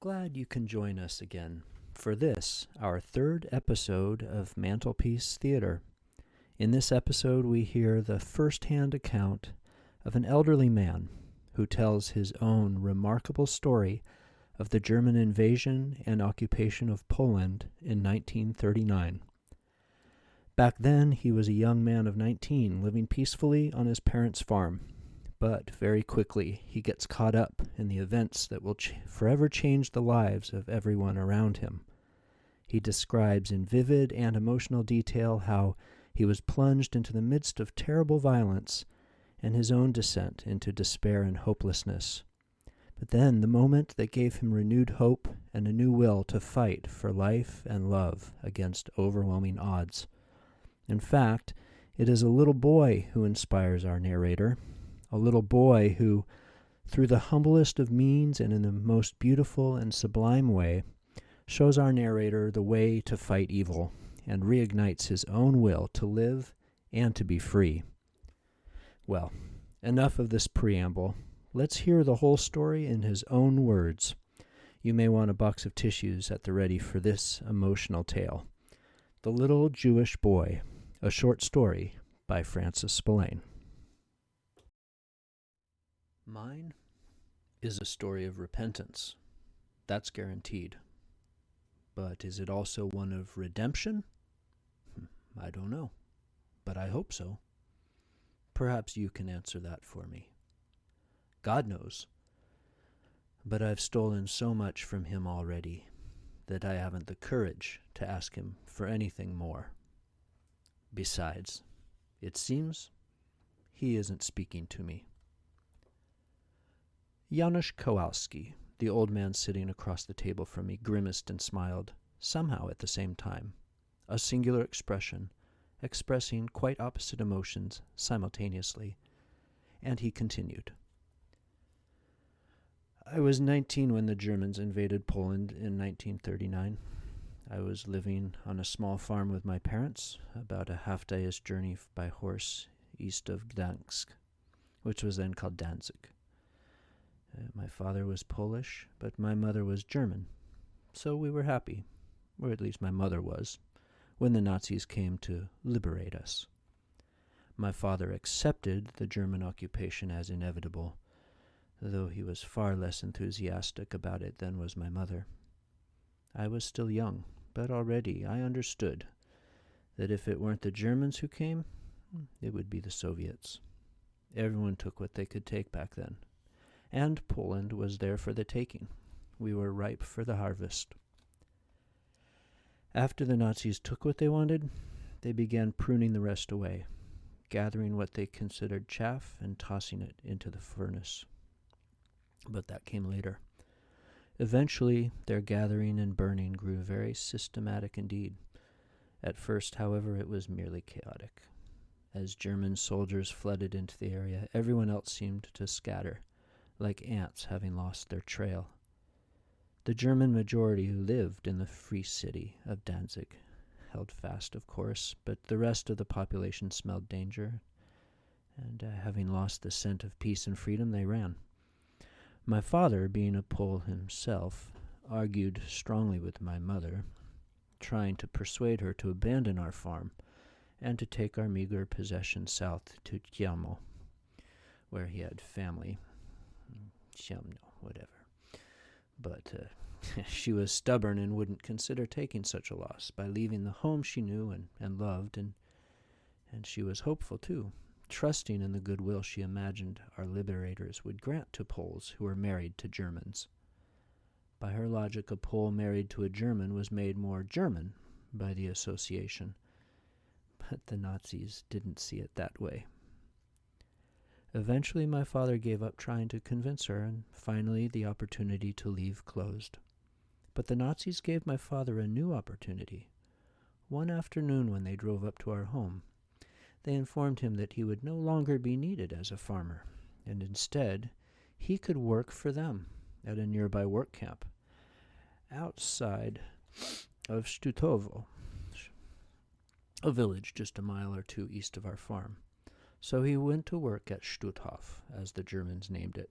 Glad you can join us again for this, our third episode of Mantlepiece Theater. In this episode, we hear the first-hand account of an elderly man who tells his own remarkable story of the German invasion and occupation of Poland in 1939. Back then, he was a young man of 19, living peacefully on his parents' farm. But very quickly, he gets caught up in the events that will forever change the lives of everyone around him. He describes in vivid and emotional detail how he was plunged into the midst of terrible violence and his own descent into despair and hopelessness. But then the moment that gave him renewed hope and a new will to fight for life and love against overwhelming odds. In fact, it is a little boy who inspires our narrator, a little boy who, through the humblest of means and in the most beautiful and sublime way, shows our narrator the way to fight evil and reignites his own will to live and to be free. Well, enough of this preamble. Let's hear the whole story in his own words. You may want a box of tissues at the ready for this emotional tale. The Little Jewish Boy, a short story by Francis Spillane. Mine is a story of repentance. That's guaranteed. But is it also one of redemption? I don't know, but I hope so. Perhaps you can answer that for me. God knows. But I've stolen so much from him already that I haven't the courage to ask him for anything more. Besides, it seems he isn't speaking to me. Janusz Kowalski, the old man sitting across the table from me, grimaced and smiled, somehow at the same time, a singular expression, expressing quite opposite emotions simultaneously, and he continued. I was 19 when the Germans invaded Poland in 1939. I was living on a small farm with my parents, about a half-day's journey by horse east of Gdansk, which was then called Danzig. My father was Polish, but my mother was German, so we were happy, or at least my mother was, when the Nazis came to liberate us. My father accepted the German occupation as inevitable, though he was far less enthusiastic about it than was my mother. I was still young, but already I understood that if it weren't the Germans who came, it would be the Soviets. Everyone took what they could take back then. And Poland was there for the taking. We were ripe for the harvest. After the Nazis took what they wanted, they began pruning the rest away, gathering what they considered chaff and tossing it into the furnace. But that came later. Eventually, their gathering and burning grew very systematic indeed. At first, however, it was merely chaotic. As German soldiers flooded into the area, everyone else seemed to scatter, like ants having lost their trail. The German majority who lived in the free city of Danzig held fast, of course, but the rest of the population smelled danger, and having lost the scent of peace and freedom, they ran. My father, being a Pole himself, argued strongly with my mother, trying to persuade her to abandon our farm and to take our meager possessions south to Chiamo, where he had family. Whatever. But she was stubborn and wouldn't consider taking such a loss by leaving the home she knew and loved, and she was hopeful, too, trusting in the goodwill she imagined our liberators would grant to Poles who were married to Germans. By her logic, a Pole married to a German was made more German by the association. But the Nazis didn't see it that way. Eventually, my father gave up trying to convince her, and finally the opportunity to leave closed. But the Nazis gave my father a new opportunity. One afternoon when they drove up to our home, they informed him that he would no longer be needed as a farmer, and instead he could work for them at a nearby work camp outside of Stutovo, a village just a mile or two east of our farm. So he went to work at Stutthof, as the Germans named it,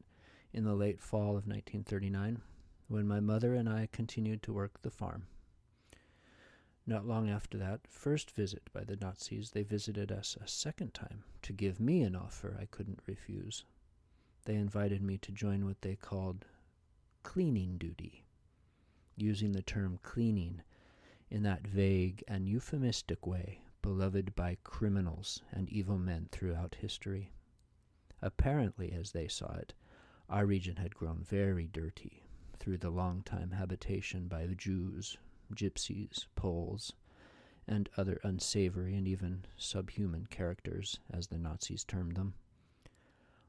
in the late fall of 1939, when my mother and I continued to work the farm. Not long after that first visit by the Nazis, they visited us a second time to give me an offer I couldn't refuse. They invited me to join what they called cleaning duty, using the term cleaning in that vague and euphemistic way beloved by criminals and evil men throughout history. Apparently, as they saw it, our region had grown very dirty through the long-time habitation by the Jews, Gypsies, Poles, and other unsavory and even subhuman characters, as the Nazis termed them.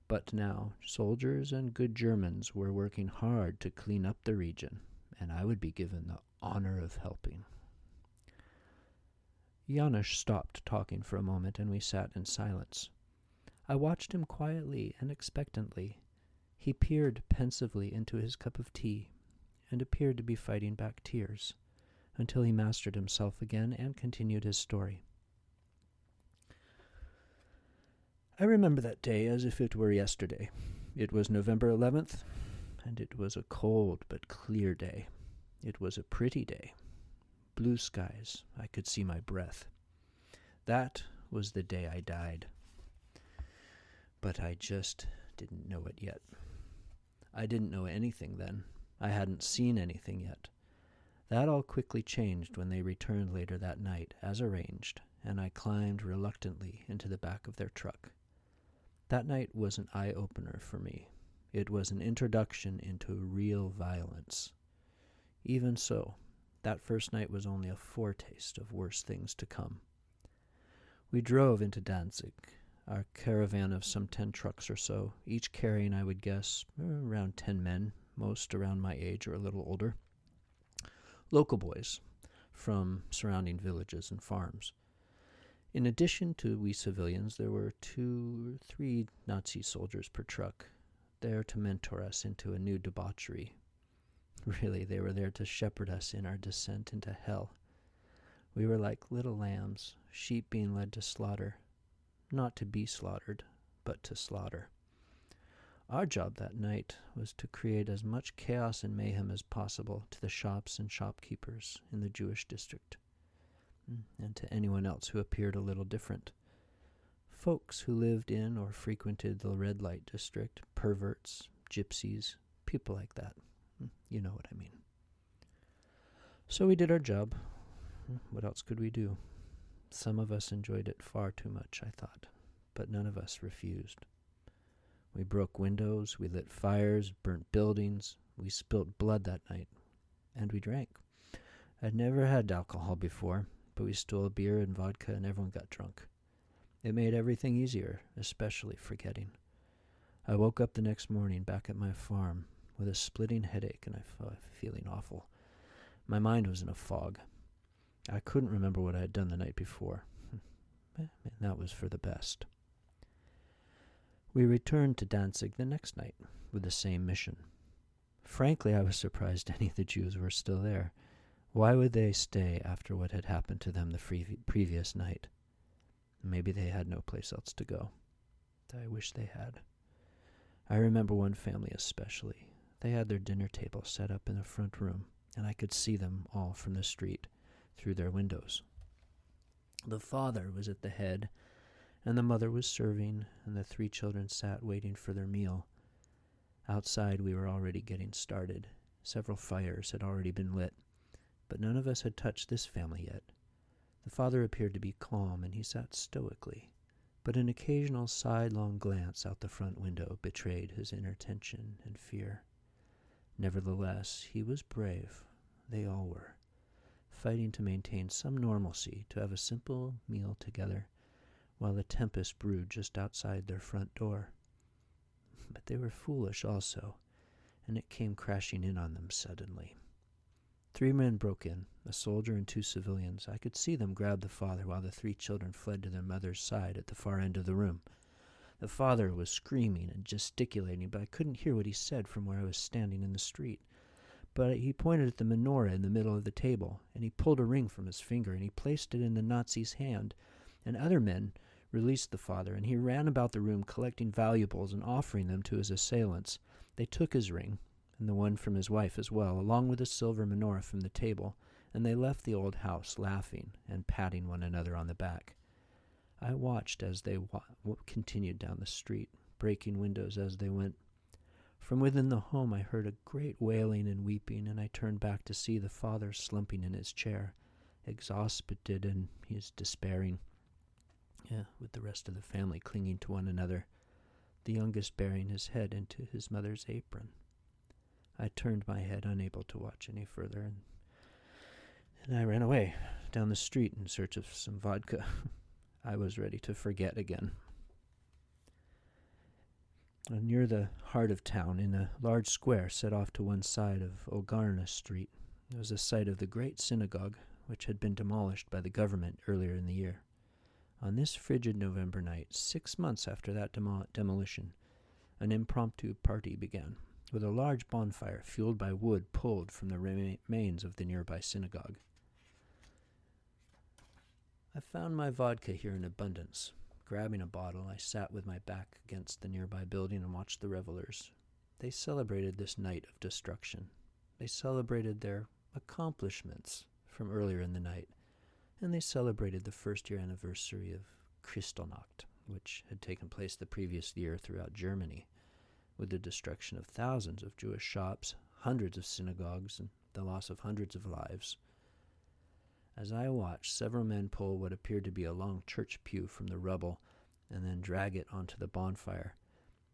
But now, soldiers and good Germans were working hard to clean up the region, and I would be given the honor of helping. Janusz stopped talking for a moment, and we sat in silence. I watched him quietly and expectantly. He peered pensively into his cup of tea, and appeared to be fighting back tears, until he mastered himself again and continued his story. I remember that day as if it were yesterday. It was November 11th, and it was a cold but clear day. It was a pretty day. Blue skies. I could see my breath. That was the day I died. But I just didn't know it yet. I didn't know anything then. I hadn't seen anything yet. That all quickly changed when they returned later that night, as arranged, and I climbed reluctantly into the back of their truck. That night was an eye-opener for me. It was an introduction into real violence. Even so, that first night was only a foretaste of worse things to come. We drove into Danzig, our caravan of some 10 trucks or so, each carrying, I would guess, around 10 men, most around my age or a little older. Local boys from surrounding villages and farms. In addition to we civilians, there were 2 or 3 Nazi soldiers per truck, there to mentor us into a new debauchery. Really, they were there to shepherd us in our descent into hell. We were like little lambs, sheep being led to slaughter, not to be slaughtered, but to slaughter. Our job that night was to create as much chaos and mayhem as possible to the shops and shopkeepers in the Jewish district, and to anyone else who appeared a little different. Folks who lived in or frequented the red light district, perverts, gypsies, people like that. You know what I mean. So we did our job. What else could we do? Some of us enjoyed it far too much, I thought, but none of us refused. We broke windows, we lit fires, burnt buildings, we spilt blood that night, and we drank. I'd never had alcohol before, but we stole beer and vodka and everyone got drunk. It made everything easier, especially forgetting. I woke up the next morning back at my farm with a splitting headache and I was feeling awful. My mind was in a fog. I couldn't remember what I had done the night before. And that was for the best. We returned to Danzig the next night with the same mission. Frankly, I was surprised any of the Jews were still there. Why would they stay after what had happened to them the previous night? Maybe they had no place else to go. I wish they had. I remember one family especially. They had their dinner table set up in the front room, and I could see them all from the street through their windows. The father was at the head, and the mother was serving, and the 3 children sat waiting for their meal. Outside we were already getting started. Several fires had already been lit, but none of us had touched this family yet. The father appeared to be calm, and he sat stoically, but an occasional sidelong glance out the front window betrayed his inner tension and fear. Nevertheless, he was brave. They all were, fighting to maintain some normalcy, to have a simple meal together, while the tempest brewed just outside their front door. But they were foolish also, and it came crashing in on them suddenly. 3 men broke in, a soldier and 2 civilians. I could see them grab the father while the 3 children fled to their mother's side at the far end of the room. The father was screaming and gesticulating, but I couldn't hear what he said from where I was standing in the street. But he pointed at the menorah in the middle of the table, and he pulled a ring from his finger, and he placed it in the Nazi's hand. And other men released the father, and he ran about the room collecting valuables and offering them to his assailants. They took his ring, and the one from his wife as well, along with a silver menorah from the table, and they left the old house laughing and patting one another on the back. I watched as they continued down the street, breaking windows as they went. From within the home I heard a great wailing and weeping, and I turned back to see the father slumping in his chair, exhausted, and he is despairing, with the rest of the family clinging to one another, the youngest burying his head into his mother's apron. I turned my head, unable to watch any further, and I ran away down the street in search of some vodka. I was ready to forget again. Near the heart of town, in a large square set off to one side of Ogarna Street, was the site of the great synagogue, which had been demolished by the government earlier in the year. On this frigid November night, 6 months after that demolition, an impromptu party began, with a large bonfire fueled by wood pulled from the remains of the nearby synagogue. I found my vodka here in abundance. Grabbing a bottle, I sat with my back against the nearby building and watched the revelers. They celebrated this night of destruction. They celebrated their accomplishments from earlier in the night, and they celebrated the first-year anniversary of Kristallnacht, which had taken place the previous year throughout Germany, with the destruction of thousands of Jewish shops, hundreds of synagogues, and the loss of hundreds of lives. As I watched, several men pull what appeared to be a long church pew from the rubble and then drag it onto the bonfire,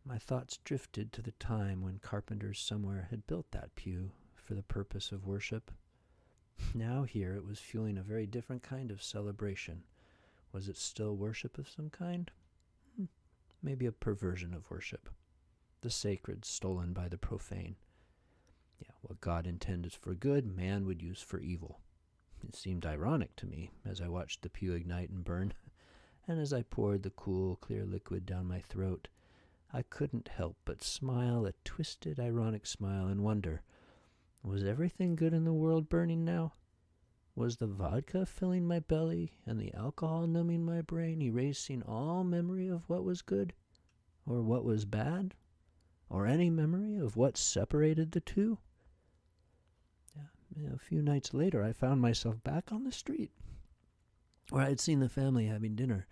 my thoughts drifted to the time when carpenters somewhere had built that pew for the purpose of worship. Now here it was fueling a very different kind of celebration. Was it still worship of some kind? Maybe a perversion of worship. The sacred stolen by the profane. What God intended for good, man would use for evil. It seemed ironic to me as I watched the pew ignite and burn, and as I poured the cool, clear liquid down my throat, I couldn't help but smile a twisted, ironic smile and wonder, was everything good in the world burning now? Was the vodka filling my belly and the alcohol numbing my brain, erasing all memory of what was good or what was bad, or any memory of what separated the two? A few nights later, I found myself back on the street, where I had seen the family having dinner,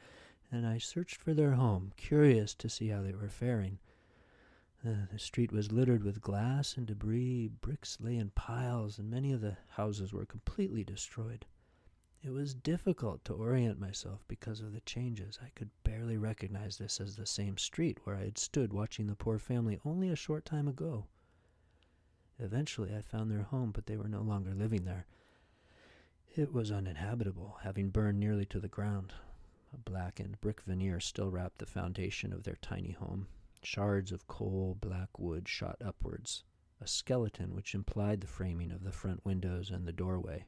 and I searched for their home, curious to see how they were faring. The street was littered with glass and debris, bricks lay in piles, and many of the houses were completely destroyed. It was difficult to orient myself because of the changes. I could barely recognize this as the same street where I had stood watching the poor family only a short time ago. Eventually I found their home, but they were no longer living there. It was uninhabitable, having burned nearly to the ground. A blackened brick veneer still wrapped the foundation of their tiny home. Shards of coal black wood shot upwards, a skeleton which implied the framing of the front windows and the doorway.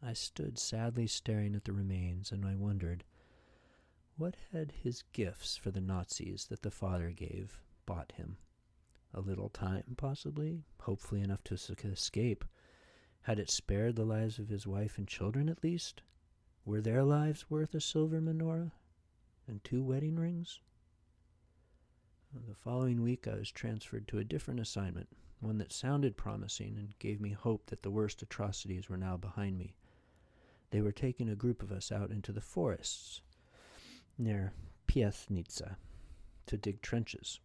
I stood sadly staring at the remains, and I wondered, what had his gifts for the Nazis that the father gave bought him? A little time, possibly, hopefully enough to escape. Had it spared the lives of his wife and children, at least? Were their lives worth a silver menorah and 2 wedding rings? The following week I was transferred to a different assignment, one that sounded promising and gave me hope that the worst atrocities were now behind me. They were taking a group of us out into the forests near Piasnica to dig trenches.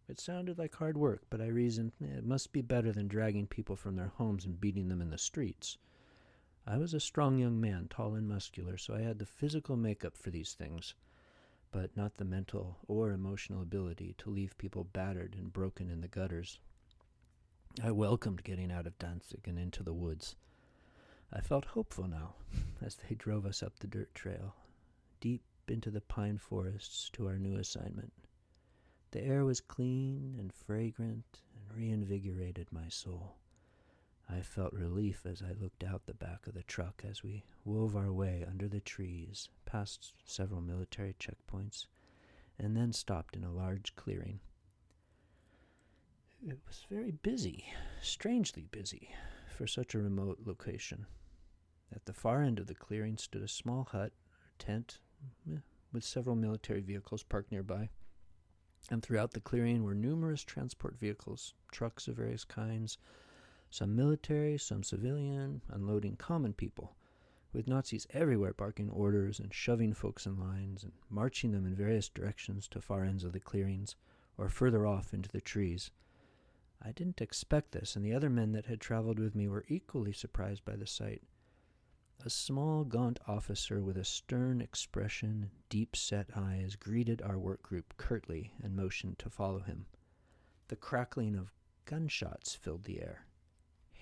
It sounded like hard work, but I reasoned it must be better than dragging people from their homes and beating them in the streets. I was a strong young man, tall and muscular, so I had the physical makeup for these things. but not the mental or emotional ability to leave people battered and broken in the gutters. I welcomed getting out of Danzig and into the woods. I felt hopeful now as they drove us up the dirt trail, deep into the pine forests to our new assignment. The air was clean and fragrant and reinvigorated my soul. I felt relief as I looked out the back of the truck as we wove our way under the trees, past several military checkpoints, and then stopped in a large clearing. It was very busy, strangely busy, for such a remote location. At the far end of the clearing stood a small hut, or tent, with several military vehicles parked nearby. And throughout the clearing were numerous transport vehicles, trucks of various kinds, some military, some civilian, unloading common people, with Nazis everywhere barking orders and shoving folks in lines and marching them in various directions to far ends of the clearings or further off into the trees. I didn't expect this, and the other men that had traveled with me were equally surprised by the sight. A small, gaunt officer with a stern expression and deep-set eyes greeted our work group curtly and motioned to follow him. The crackling of gunshots filled the air.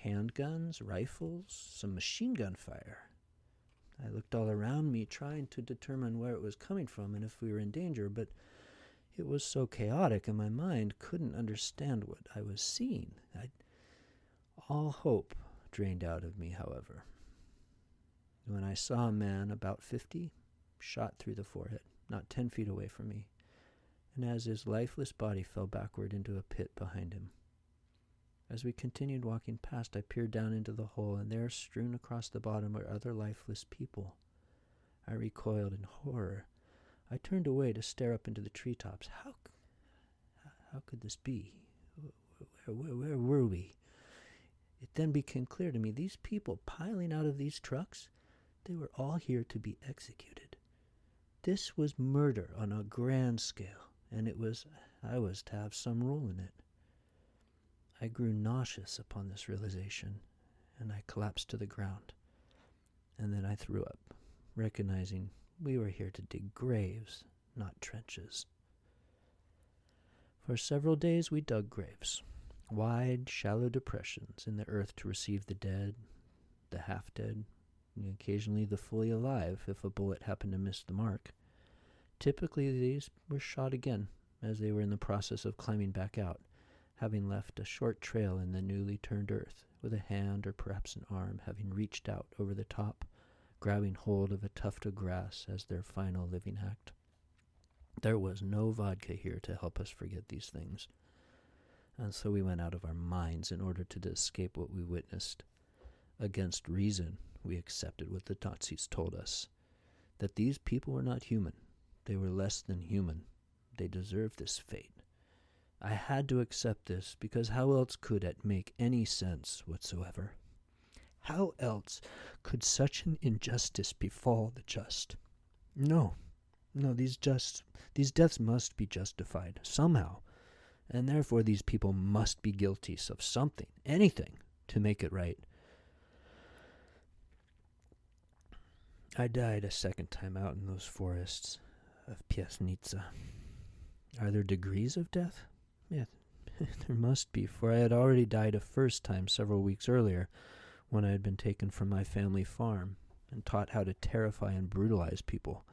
Handguns, rifles, some machine gun fire. I looked all around me, trying to determine where it was coming from and if we were in danger, but it was so chaotic and my mind couldn't understand what I was seeing. All hope drained out of me, however, when I saw a man about 50 shot through the forehead, not 10 feet away from me, and as his lifeless body fell backward into a pit behind him. As we continued walking past, I peered down into the hole, and there, strewn across the bottom, were other lifeless people. I recoiled in horror. I turned away to stare up into the treetops. How could this be? Where were we? It then became clear to me, these people piling out of these trucks, they were all here to be executed. This was murder on a grand scale, and I was to have some role in it. I grew nauseous upon this realization, and I collapsed to the ground. And then I threw up, recognizing we were here to dig graves, not trenches. For several days we dug graves, wide, shallow depressions in the earth to receive the dead, the half-dead, and occasionally the fully alive if a bullet happened to miss the mark. Typically these were shot again as they were in the process of climbing back out, having left a short trail in the newly turned earth, with a hand or perhaps an arm having reached out over the top, grabbing hold of a tuft of grass as their final living act. There was no vodka here to help us forget these things, and so we went out of our minds in order to escape what we witnessed. Against reason, we accepted what the Nazis told us, that these people were not human. They were less than human. They deserved this fate. I had to accept this, because how else could it make any sense whatsoever? How else could such an injustice befall the just? No, these deaths must be justified somehow, and therefore these people must be guilty of something, anything, to make it right. I died a second time out in those forests of Piasnica. Are there degrees of death? Yeah, there must be, for I had already died a first time several weeks earlier, when I had been taken from my family farm and taught how to terrify and brutalize people,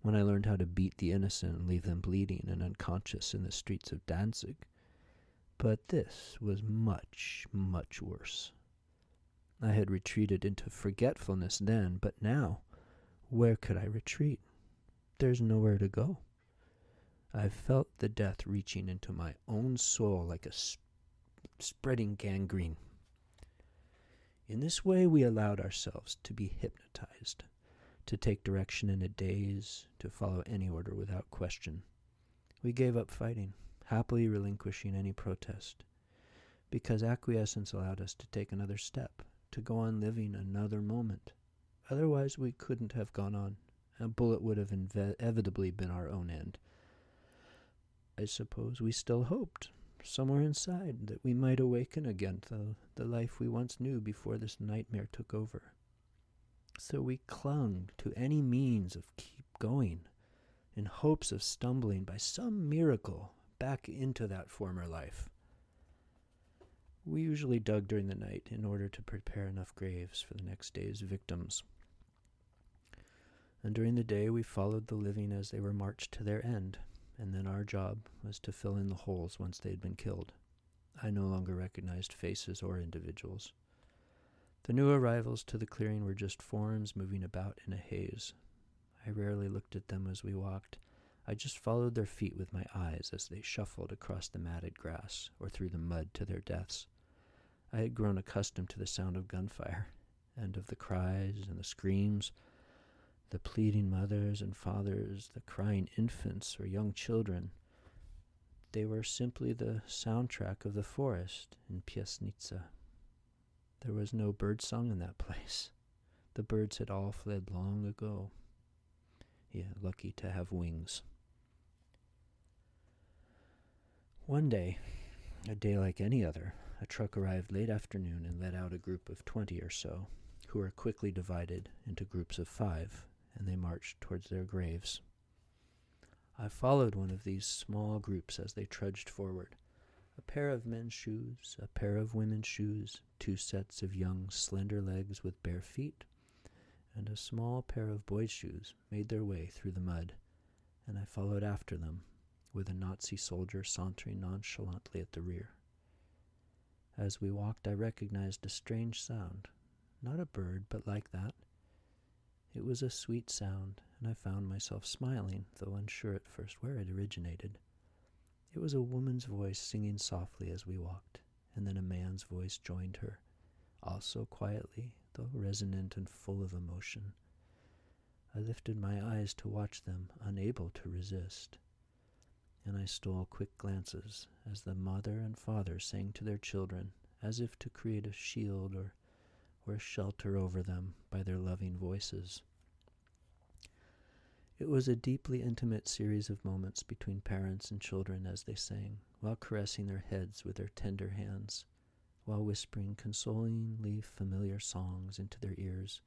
when I learned how to beat the innocent and leave them bleeding and unconscious in the streets of Danzig. But this was much, much worse. I had retreated into forgetfulness then, but now, where could I retreat? There's nowhere to go. I felt the death reaching into my own soul like a spreading gangrene. In this way we allowed ourselves to be hypnotized, to take direction in a daze, to follow any order without question. We gave up fighting, happily relinquishing any protest, because acquiescence allowed us to take another step, to go on living another moment. Otherwise we couldn't have gone on. A bullet would have inevitably been our own end. I suppose we still hoped, somewhere inside, that we might awaken again to the life we once knew before this nightmare took over. So we clung to any means of keep going, in hopes of stumbling by some miracle back into that former life. We usually dug during the night in order to prepare enough graves for the next day's victims. And during the day we followed the living as they were marched to their end, and then our job was to fill in the holes once they had been killed. I no longer recognized faces or individuals. The new arrivals to the clearing were just forms moving about in a haze. I rarely looked at them as we walked. I just followed their feet with my eyes as they shuffled across the matted grass or through the mud to their deaths. I had grown accustomed to the sound of gunfire, and of the cries and the screams, the pleading mothers and fathers, the crying infants or young children. They were simply the soundtrack of the forest in Piasnica. There was no bird song in that place. The birds had all fled long ago. Yeah, lucky to have wings. One day, a day like any other, a truck arrived late afternoon and let out a group of 20 or so, who were quickly divided into groups of 5, and they marched towards their graves. I followed one of these small groups as they trudged forward. A pair of men's shoes, a pair of women's shoes, 2 sets of young, slender legs with bare feet, and a small pair of boys' shoes made their way through the mud, and I followed after them, with a Nazi soldier sauntering nonchalantly at the rear. As we walked, I recognized a strange sound, not a bird, but like that. It was a sweet sound, and I found myself smiling, though unsure at first where it originated. It was a woman's voice singing softly as we walked, and then a man's voice joined her, also quietly, though resonant and full of emotion. I lifted my eyes to watch them, unable to resist, and I stole quick glances as the mother and father sang to their children, as if to create a shield or shelter over them by their loving voices. It was a deeply intimate series of moments between parents and children as they sang, while caressing their heads with their tender hands, while whispering consolingly familiar songs into their ears,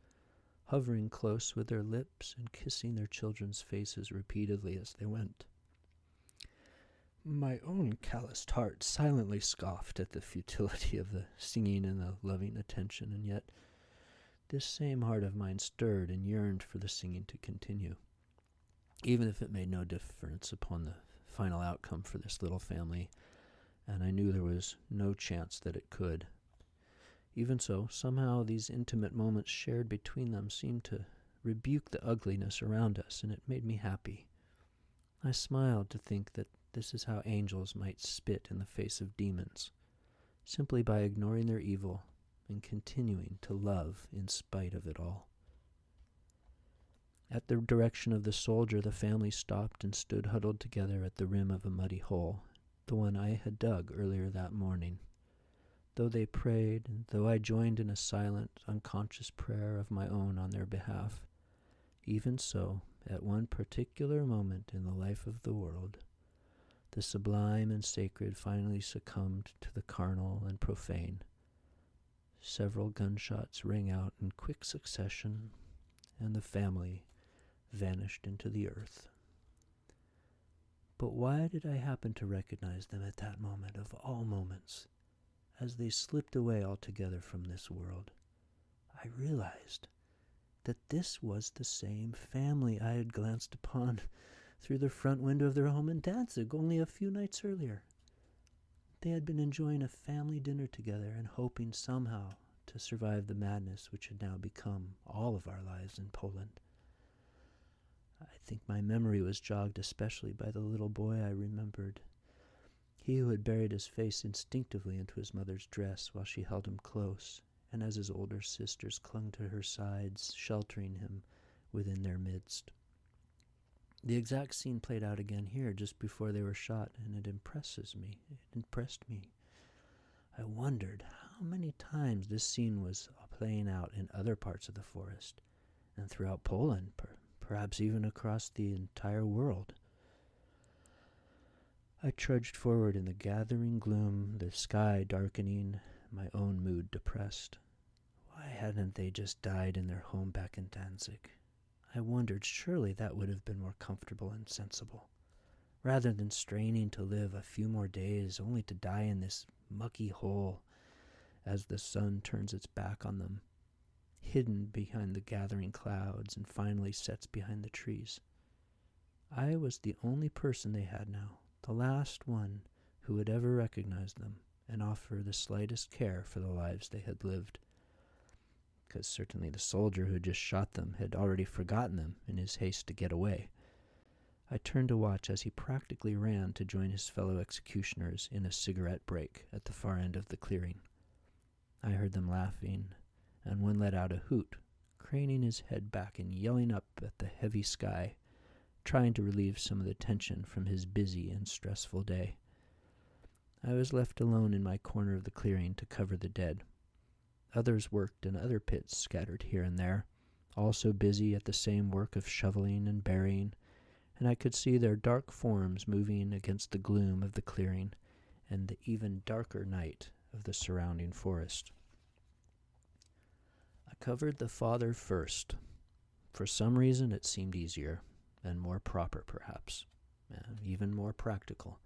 hovering close with their lips and kissing their children's faces repeatedly as they went. My own calloused heart silently scoffed at the futility of the singing and the loving attention, and yet this same heart of mine stirred and yearned for the singing to continue, even if it made no difference upon the final outcome for this little family, and I knew there was no chance that it could. Even so, somehow these intimate moments shared between them seemed to rebuke the ugliness around us, and it made me happy. I smiled to think that this is how angels might spit in the face of demons, simply by ignoring their evil and continuing to love in spite of it all. At the direction of the soldier, the family stopped and stood huddled together at the rim of a muddy hole, the one I had dug earlier that morning. Though they prayed, and though I joined in a silent, unconscious prayer of my own on their behalf, even so, at one particular moment in the life of the world, the sublime and sacred finally succumbed to the carnal and profane. Several gunshots rang out in quick succession, and the family vanished into the earth. But why did I happen to recognize them at that moment of all moments, as they slipped away altogether from this world? I realized that this was the same family I had glanced upon through the front window of their home in Danzig only a few nights earlier. They had been enjoying a family dinner together and hoping somehow to survive the madness which had now become all of our lives in Poland. I think my memory was jogged especially by the little boy I remembered, he who had buried his face instinctively into his mother's dress while she held him close, and as his older sisters clung to her sides, sheltering him within their midst. The exact scene played out again here just before they were shot, and it impressed me. I wondered how many times this scene was playing out in other parts of the forest, and throughout Poland, perhaps even across the entire world. I trudged forward in the gathering gloom, the sky darkening, my own mood depressed. Why hadn't they just died in their home back in Danzig? I wondered surely that would have been more comfortable and sensible, rather than straining to live a few more days only to die in this mucky hole as the sun turns its back on them, hidden behind the gathering clouds and finally sets behind the trees. I was the only person they had now, the last one who would ever recognize them and offer the slightest care for the lives they had lived, because certainly the soldier who just shot them had already forgotten them in his haste to get away. I turned to watch as he practically ran to join his fellow executioners in a cigarette break at the far end of the clearing. I heard them laughing, and one let out a hoot, craning his head back and yelling up at the heavy sky, trying to relieve some of the tension from his busy and stressful day. I was left alone in my corner of the clearing to cover the dead. Others worked in other pits scattered here and there, also busy at the same work of shoveling and burying, and I could see their dark forms moving against the gloom of the clearing and the even darker night of the surrounding forest. I covered the father first. For some reason it seemed easier, and more proper perhaps, and even more practical,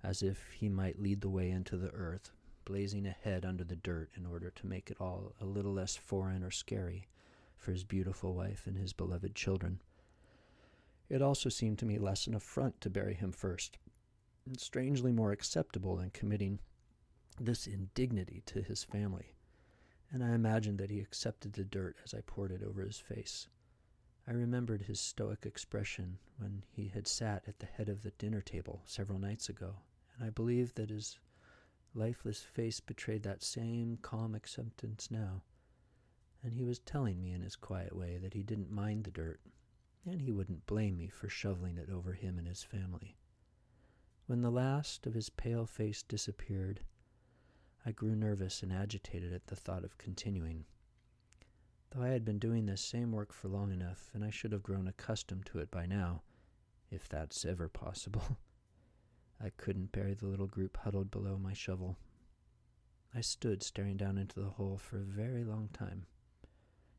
as if he might lead the way into the earth, blazing ahead under the dirt in order to make it all a little less foreign or scary for his beautiful wife and his beloved children. It also seemed to me less an affront to bury him first, and strangely more acceptable than committing this indignity to his family, and I imagined that he accepted the dirt as I poured it over his face. I remembered his stoic expression when he had sat at the head of the dinner table several nights ago, and I believed that his lifeless face betrayed that same calm acceptance now, and he was telling me in his quiet way that he didn't mind the dirt, and he wouldn't blame me for shoveling it over him and his family. When the last of his pale face disappeared, I grew nervous and agitated at the thought of continuing. Though I had been doing this same work for long enough, and I should have grown accustomed to it by now, if that's ever possible, I couldn't bury the little group huddled below my shovel. I stood staring down into the hole for a very long time.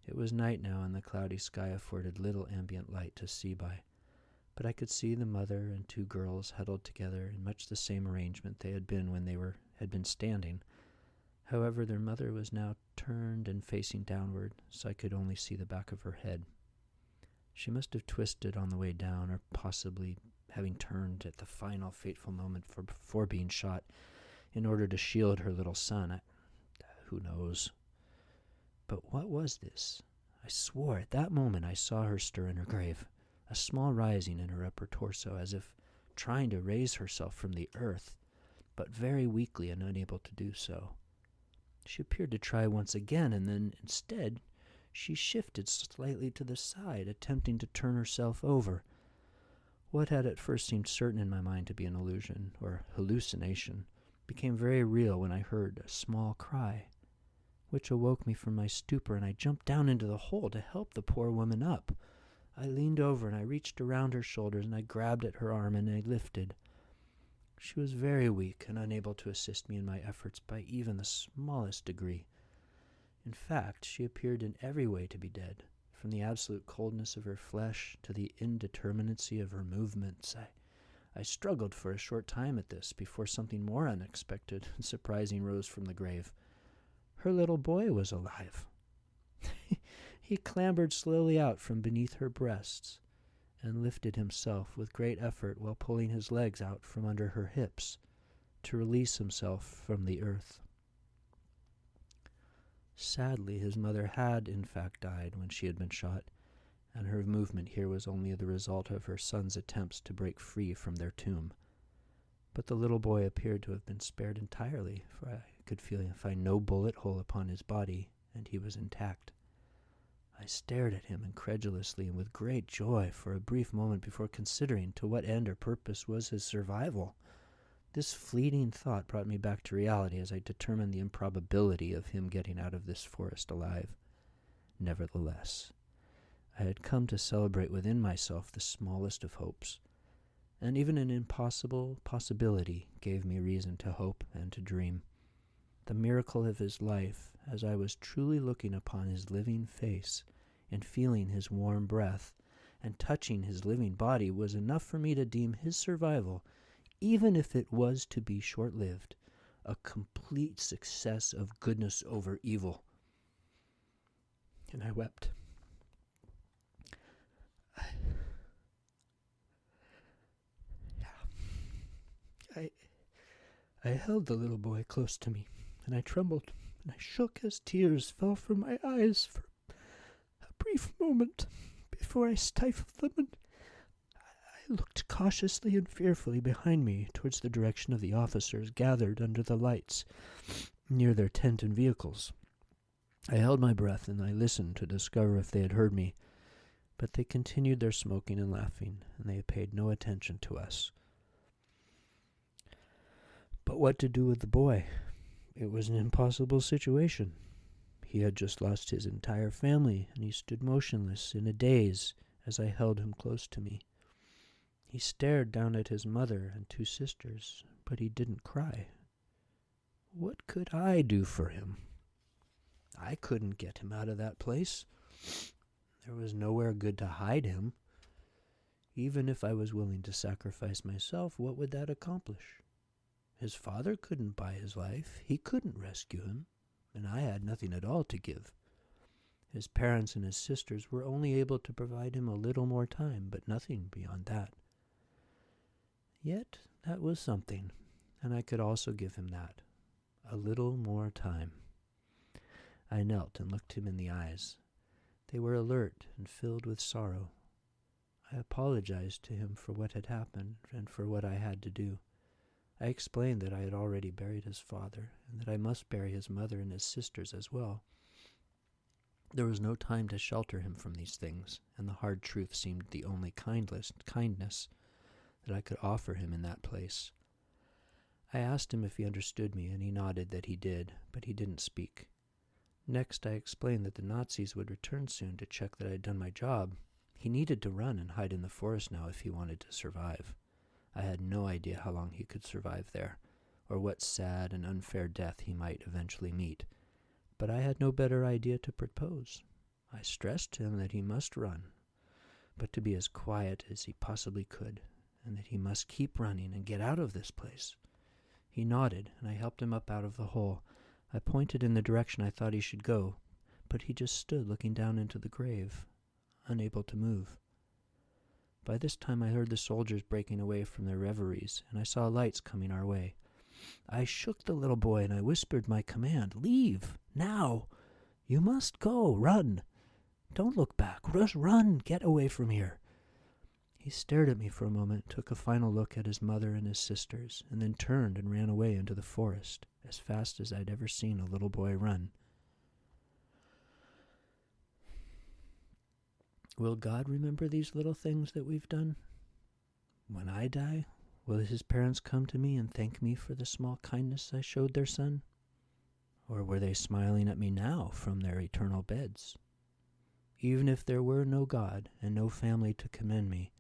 It was night now, and the cloudy sky afforded little ambient light to see by, but I could see the mother and two girls huddled together in much the same arrangement they had been when they had been standing. However, their mother was now turned and facing downward, so I could only see the back of her head. She must have twisted on the way down, or possibly having turned at the final fateful moment before being shot in order to shield her little son. Who knows? But what was this? I swore at that moment I saw her stir in her grave, a small rising in her upper torso, as if trying to raise herself from the earth, but very weakly and unable to do so. She appeared to try once again, and then, instead, she shifted slightly to the side, attempting to turn herself over. What had at first seemed certain in my mind to be an illusion, or hallucination, became very real when I heard a small cry, which awoke me from my stupor, and I jumped down into the hole to help the poor woman up. I leaned over, and I reached around her shoulders, and I grabbed at her arm, and I lifted. She was very weak and unable to assist me in my efforts by even the smallest degree. In fact, she appeared in every way to be dead, from the absolute coldness of her flesh to the indeterminacy of her movements. I struggled for a short time at this before something more unexpected and surprising rose from the grave. Her little boy was alive. He clambered slowly out from beneath her breasts and lifted himself with great effort while pulling his legs out from under her hips to release himself from the earth. Sadly, his mother had in fact died when she had been shot, and her movement here was only the result of her son's attempts to break free from their tomb. But the little boy appeared to have been spared entirely, for I could find no bullet hole upon his body, and he was intact. I stared at him incredulously and with great joy for a brief moment before considering to what end or purpose was his survival. This fleeting thought brought me back to reality as I determined the improbability of him getting out of this forest alive. Nevertheless, I had come to celebrate within myself the smallest of hopes, and even an impossible possibility gave me reason to hope and to dream. The miracle of his life, as I was truly looking upon his living face and feeling his warm breath and touching his living body was enough for me to deem his survival, even if it was to be short-lived, a complete success of goodness over evil. And I wept. I held the little boy close to me, and I trembled, and I shook as tears fell from my eyes for a brief moment before I stifled them, and I looked cautiously and fearfully behind me towards the direction of the officers gathered under the lights near their tent and vehicles. I held my breath, and I listened to discover if they had heard me, but they continued their smoking and laughing, and they paid no attention to us. But what to do with the boy? It was an impossible situation. He had just lost his entire family, and he stood motionless in a daze as I held him close to me. He stared down at his mother and 2 sisters, but he didn't cry. What could I do for him? I couldn't get him out of that place. There was nowhere good to hide him. Even if I was willing to sacrifice myself, what would that accomplish? His father couldn't buy his life. He couldn't rescue him, and I had nothing at all to give. His parents and his sisters were only able to provide him a little more time, but nothing beyond that. Yet that was something, and I could also give him that, a little more time. I knelt and looked him in the eyes. They were alert and filled with sorrow. I apologized to him for what had happened and for what I had to do. I explained that I had already buried his father, and that I must bury his mother and his sisters as well. There was no time to shelter him from these things, and the hard truth seemed the only kindness that I could offer him in that place. I asked him if he understood me, and he nodded that he did, but he didn't speak. Next, I explained that the Nazis would return soon to check that I had done my job. He needed to run and hide in the forest now if he wanted to survive. I had no idea how long he could survive there, or what sad and unfair death he might eventually meet, but I had no better idea to propose. I stressed to him that he must run, but to be as quiet as he possibly could, and that he must keep running and get out of this place. He nodded, and I helped him up out of the hole. I pointed in the direction I thought he should go, but he just stood looking down into the grave, unable to move. By this time I heard the soldiers breaking away from their reveries, and I saw lights coming our way. I shook the little boy, and I whispered my command, "Leave, now! You must go, run! Don't look back, just run, get away from here!" He stared at me for a moment, took a final look at his mother and his sisters, and then turned and ran away into the forest, as fast as I'd ever seen a little boy run. Will God remember these little things that we've done? When I die, will his parents come to me and thank me for the small kindness I showed their son? Or were they smiling at me now from their eternal beds? Even if there were no God and no family to commend me,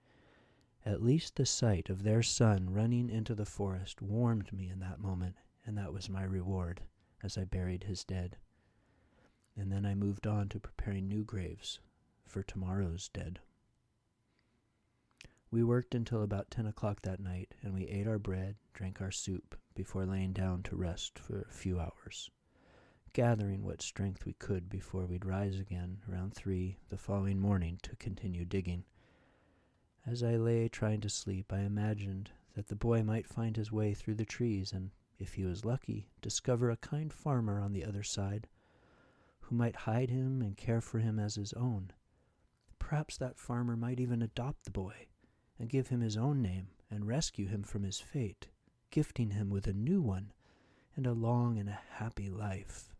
at least the sight of their son running into the forest warmed me in that moment, and that was my reward as I buried his dead. And then I moved on to preparing new graves for tomorrow's dead. We worked until about 10 o'clock that night, and we ate our bread, drank our soup, before laying down to rest for a few hours, gathering what strength we could before we'd rise again around 3 the following morning to continue digging. As I lay trying to sleep, I imagined that the boy might find his way through the trees and, if he was lucky, discover a kind farmer on the other side who might hide him and care for him as his own. Perhaps that farmer might even adopt the boy and give him his own name and rescue him from his fate, gifting him with a new one and a long and a happy life.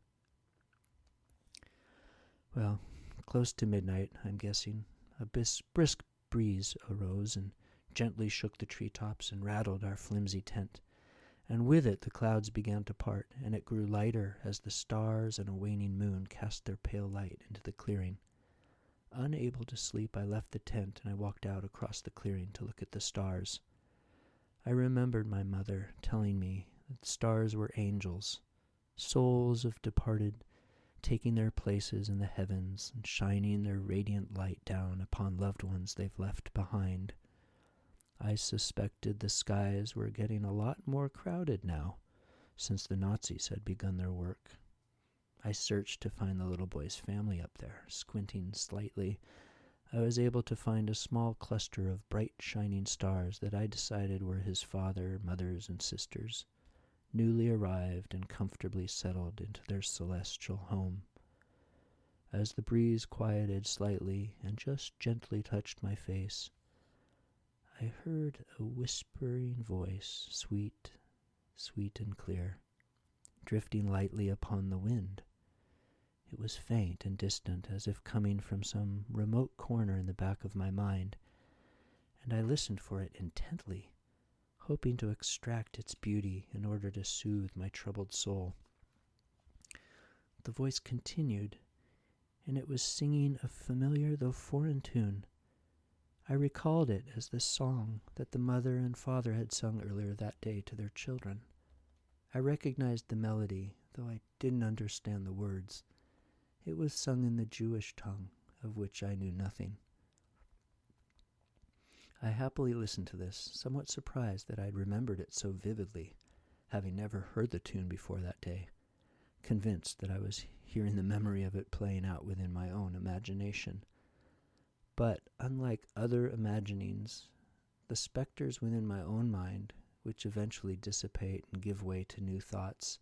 Well, close to midnight, I'm guessing, a brisk breeze arose and gently shook the treetops and rattled our flimsy tent, and with it the clouds began to part, and it grew lighter as the stars and a waning moon cast their pale light into the clearing. Unable to sleep, I left the tent and I walked out across the clearing to look at the stars. I remembered my mother telling me that the stars were angels, souls of departed, taking their places in the heavens and shining their radiant light down upon loved ones they've left behind. I suspected the skies were getting a lot more crowded now, since the Nazis had begun their work. I searched to find the little boy's family up there. Squinting slightly, I was able to find a small cluster of bright shining stars that I decided were his father, mothers, and sisters, newly arrived and comfortably settled into their celestial home. As the breeze quieted slightly and just gently touched my face, I heard a whispering voice, sweet, sweet and clear, drifting lightly upon the wind. It was faint and distant, as if coming from some remote corner in the back of my mind, and I listened for it intently, hoping to extract its beauty in order to soothe my troubled soul. The voice continued, and it was singing a familiar though foreign tune. I recalled it as the song that the mother and father had sung earlier that day to their children. I recognized the melody, though I didn't understand the words. It was sung in the Jewish tongue, of which I knew nothing. I happily listened to this, somewhat surprised that I'd remembered it so vividly, having never heard the tune before that day, convinced that I was hearing the memory of it playing out within my own imagination. But unlike other imaginings, the specters within my own mind, which eventually dissipate and give way to new thoughts,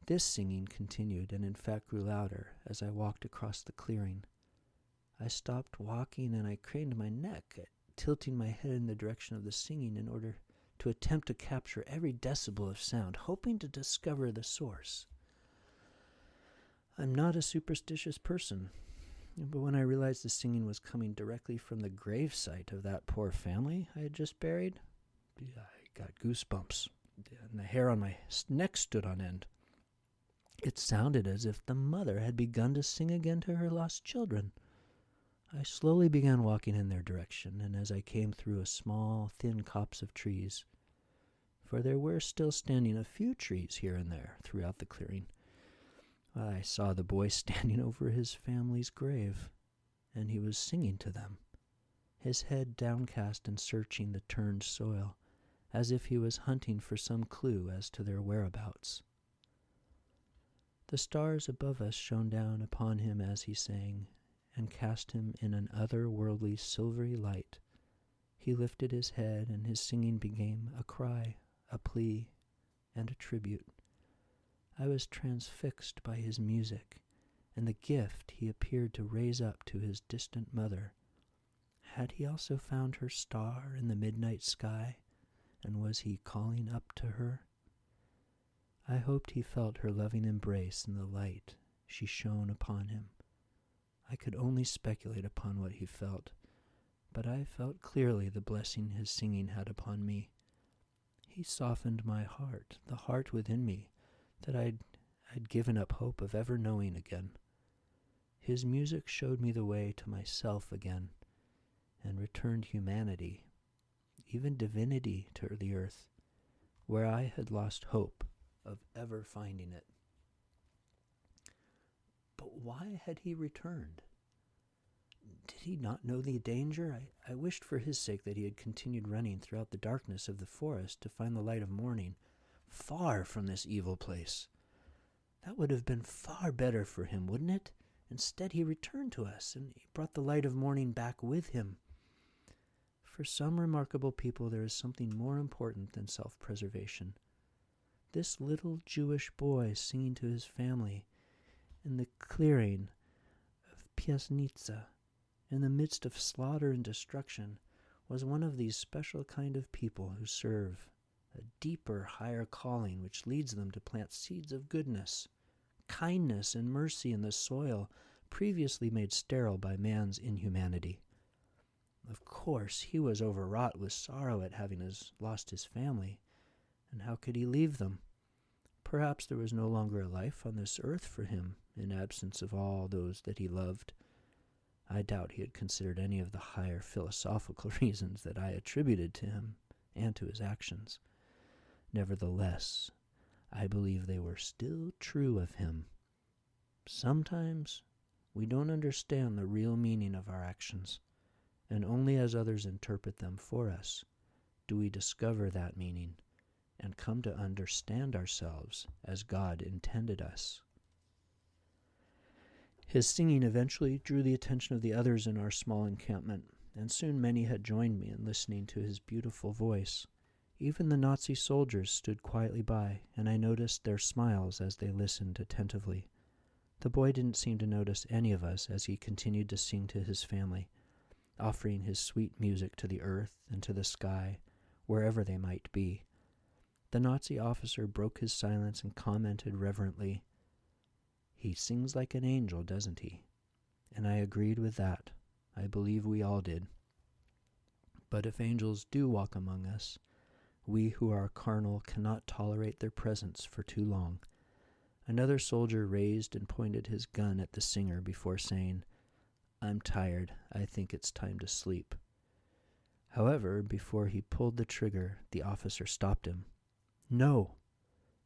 this singing continued and in fact grew louder as I walked across the clearing. I stopped walking and I craned my neck, tilting my head in the direction of the singing in order to attempt to capture every decibel of sound, hoping to discover the source. I'm not a superstitious person, but when I realized the singing was coming directly from the gravesite of that poor family I had just buried, I got goosebumps, and the hair on my neck stood on end. It sounded as if the mother had begun to sing again to her lost children. I slowly began walking in their direction, and as I came through a small, thin copse of trees, for there were still standing a few trees here and there throughout the clearing, I saw the boy standing over his family's grave, and he was singing to them, his head downcast and searching the turned soil, as if he was hunting for some clue as to their whereabouts. The stars above us shone down upon him as he sang, and cast him in an otherworldly silvery light. He lifted his head, and his singing became a cry, a plea, and a tribute. I was transfixed by his music, and the gift he appeared to raise up to his distant mother. Had he also found her star in the midnight sky, and was he calling up to her? I hoped he felt her loving embrace in the light she shone upon him. I could only speculate upon what he felt, but I felt clearly the blessing his singing had upon me. He softened my heart, the heart within me that I'd given up hope of ever knowing again. His music showed me the way to myself again, and returned humanity, even divinity, to the earth, where I had lost hope of ever finding it. But why had he returned? Did he not know the danger? I wished for his sake that he had continued running throughout the darkness of the forest to find the light of morning, far from this evil place. That would have been far better for him, wouldn't it? Instead, he returned to us, and he brought the light of morning back with him. For some remarkable people, there is something more important than self-preservation. This little Jewish boy singing to his family in the clearing of Piasnitsa, in the midst of slaughter and destruction, was one of these special kind of people who serve a deeper, higher calling which leads them to plant seeds of goodness, kindness, and mercy in the soil previously made sterile by man's inhumanity. Of course, he was overwrought with sorrow at having lost his family, and how could he leave them? Perhaps there was no longer a life on this earth for him in absence of all those that he loved. I doubt he had considered any of the higher philosophical reasons that I attributed to him and to his actions. Nevertheless, I believe they were still true of him. Sometimes we don't understand the real meaning of our actions, and only as others interpret them for us do we discover that meaning and come to understand ourselves as God intended us. His singing eventually drew the attention of the others in our small encampment, and soon many had joined me in listening to his beautiful voice. Even the Nazi soldiers stood quietly by, and I noticed their smiles as they listened attentively. The boy didn't seem to notice any of us as he continued to sing to his family, offering his sweet music to the earth and to the sky, wherever they might be. The Nazi officer broke his silence and commented reverently, "He sings like an angel, doesn't he?" And I agreed with that. I believe we all did. But if angels do walk among us, we who are carnal cannot tolerate their presence for too long. Another soldier raised and pointed his gun at the singer before saying, "I'm tired. I think it's time to sleep." However, before he pulled the trigger, the officer stopped him. "No,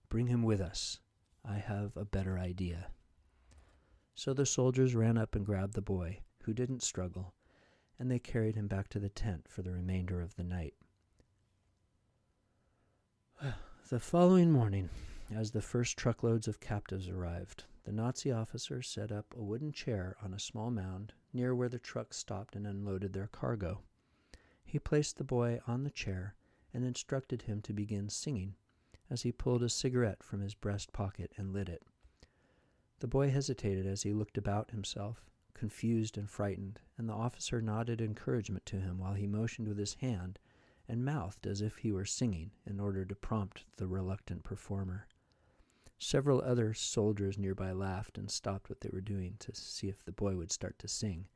bring him with us. I have a better idea." So the soldiers ran up and grabbed the boy, who didn't struggle, and they carried him back to the tent for the remainder of the night. The following morning, as the first truckloads of captives arrived, the Nazi officer set up a wooden chair on a small mound near where the truck stopped and unloaded their cargo. He placed the boy on the chair and instructed him to begin singing as he pulled a cigarette from his breast pocket and lit it. The boy hesitated as he looked about himself, confused and frightened, and the officer nodded encouragement to him while he motioned with his hand and mouthed as if he were singing in order to prompt the reluctant performer. Several other soldiers nearby laughed and stopped what they were doing to see if the boy would start to sing,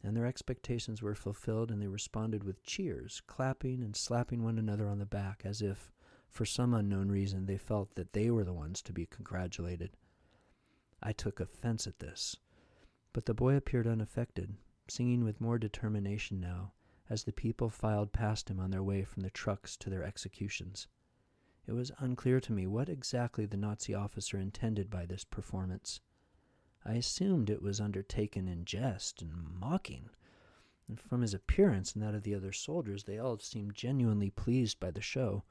and their expectations were fulfilled, and they responded with cheers, clapping and slapping one another on the back as if, for some unknown reason, they felt that they were the ones to be congratulated. I took offense at this, but the boy appeared unaffected, singing with more determination now, as the people filed past him on their way from the trucks to their executions. It was unclear to me what exactly the Nazi officer intended by this performance. I assumed it was undertaken in jest and mocking, and from his appearance and that of the other soldiers, they all seemed genuinely pleased by the show.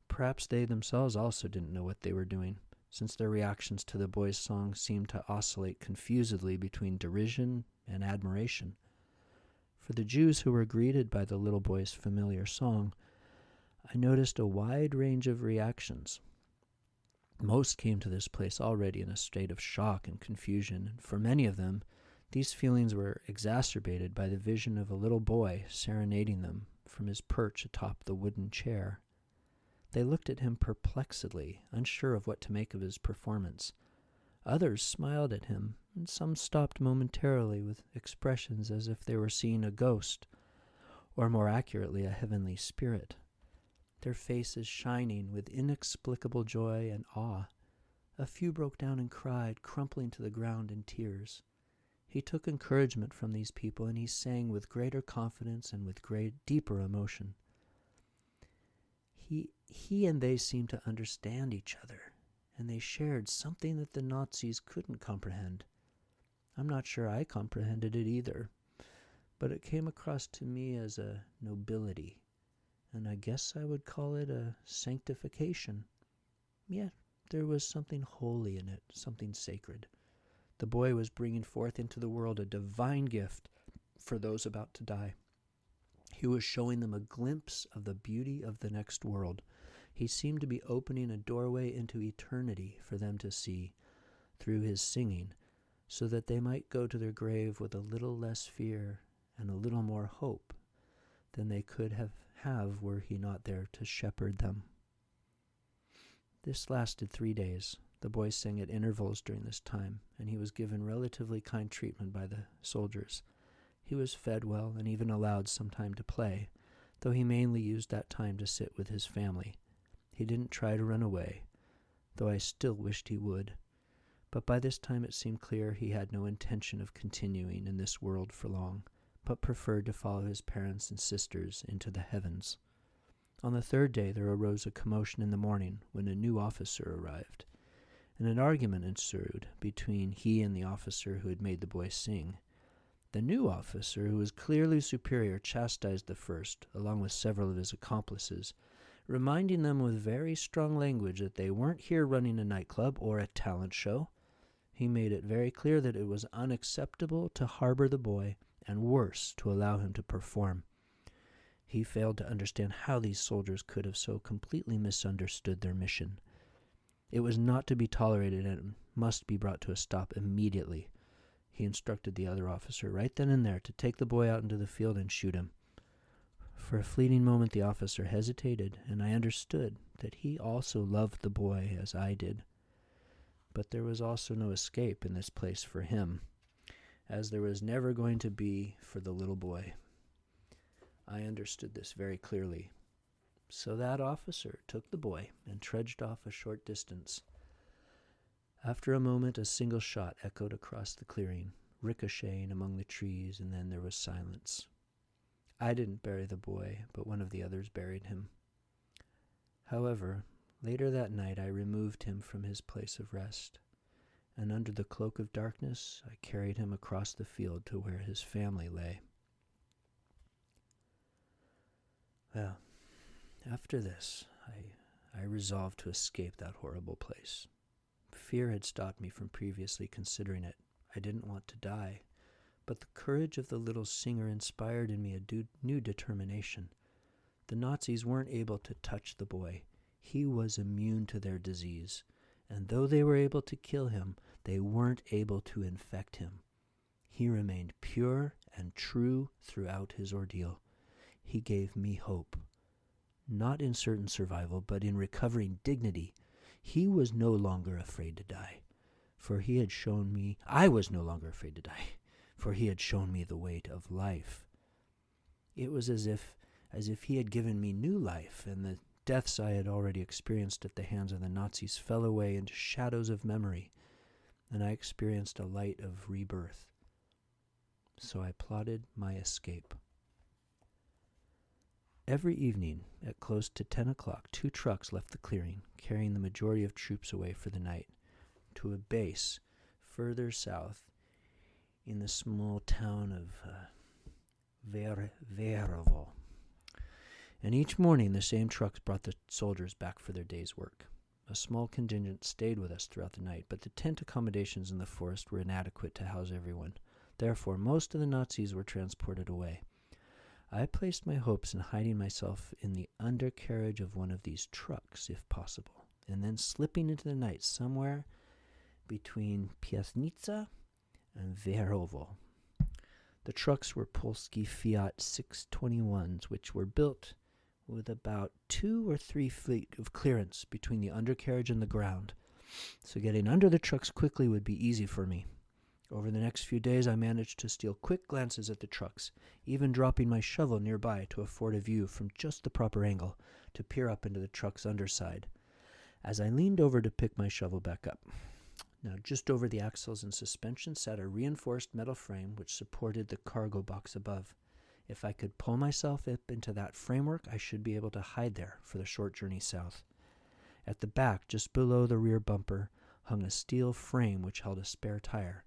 Perhaps they themselves also didn't know what they were doing, since their reactions to the boy's song seemed to oscillate confusedly between derision and admiration. For the Jews who were greeted by the little boy's familiar song, I noticed a wide range of reactions. Most came to this place already in a state of shock and confusion, and for many of them, these feelings were exacerbated by the vision of a little boy serenading them from his perch atop the wooden chair. They looked at him perplexedly, unsure of what to make of his performance. Others smiled at him, and some stopped momentarily with expressions as if they were seeing a ghost, or more accurately, a heavenly spirit, their faces shining with inexplicable joy and awe. A few broke down and cried, crumpling to the ground in tears. He took encouragement from these people, and he sang with greater confidence and with deeper emotion. He and they seemed to understand each other, and they shared something that the Nazis couldn't comprehend. I'm not sure I comprehended it either, but it came across to me as a nobility, and I guess I would call it a sanctification. Yeah, there was something holy in it, something sacred. The boy was bringing forth into the world a divine gift for those about to die. He was showing them a glimpse of the beauty of the next world. He seemed to be opening a doorway into eternity for them to see through his singing, so that they might go to their grave with a little less fear and a little more hope than they could have were he not there to shepherd them. This lasted 3 days. The boy sang at intervals during this time, and he was given relatively kind treatment by the soldiers. He was fed well and even allowed some time to play, though he mainly used that time to sit with his family. He didn't try to run away, though I still wished he would. But by this time it seemed clear he had no intention of continuing in this world for long, but preferred to follow his parents and sisters into the heavens. On the 3rd day there arose a commotion in the morning when a new officer arrived. and an argument ensued between he and the officer who had made the boy sing. The new officer, who was clearly superior, chastised the first, along with several of his accomplices, reminding them with very strong language that they weren't here running a nightclub or a talent show. He made it very clear that it was unacceptable to harbor the boy, and worse, to allow him to perform. He failed to understand how these soldiers could have so completely misunderstood their mission. It was not to be tolerated, and it must be brought to a stop immediately. He instructed the other officer right then and there to take the boy out into the field and shoot him. For a fleeting moment the officer hesitated, and I understood that he also loved the boy as I did. But there was also no escape in this place for him, as there was never going to be for the little boy. I understood this very clearly. So that officer took the boy and trudged off a short distance. After a moment, a single shot echoed across the clearing, ricocheting among the trees, and then there was silence. I didn't bury the boy, but one of the others buried him. However, later that night I removed him from his place of rest, and under the cloak of darkness I carried him across the field to where his family lay. Well, after this, I resolved to escape that horrible place. Fear had stopped me from previously considering it. I didn't want to die, but the courage of the little singer inspired in me a new determination. The Nazis weren't able to touch the boy. He was immune to their disease, and though they were able to kill him, they weren't able to infect him. He remained pure and true throughout his ordeal. He gave me hope, not in certain survival, but in recovering dignity. He was no longer afraid to die, for he had shown me, I was no longer afraid to die, for he had shown me the way of life. It was as if he had given me new life, and the deaths I had already experienced at the hands of the Nazis fell away into shadows of memory, and I experienced a light of rebirth. So I plotted my escape. Every evening, at close to 10 o'clock, 2 trucks left the clearing, carrying the majority of troops away for the night, to a base further south in the small town of Verovo. And each morning the same trucks brought the soldiers back for their day's work. A small contingent stayed with us throughout the night, but the tent accommodations in the forest were inadequate to house everyone. Therefore, most of the Nazis were transported away. I placed my hopes in hiding myself in the undercarriage of one of these trucks, if possible, and then slipping into the night somewhere between Piasnica and Verovo. The trucks were Polski Fiat 621s, which were built with about 2 or 3 feet of clearance between the undercarriage and the ground, so getting under the trucks quickly would be easy for me. Over the next few days I managed to steal quick glances at the trucks, even dropping my shovel nearby to afford a view from just the proper angle to peer up into the truck's underside. As I leaned over to pick my shovel back up, now just over the axles and suspension sat a reinforced metal frame which supported the cargo box above. If I could pull myself up into that framework, I should be able to hide there for the short journey south. At the back, just below the rear bumper, hung a steel frame which held a spare tire.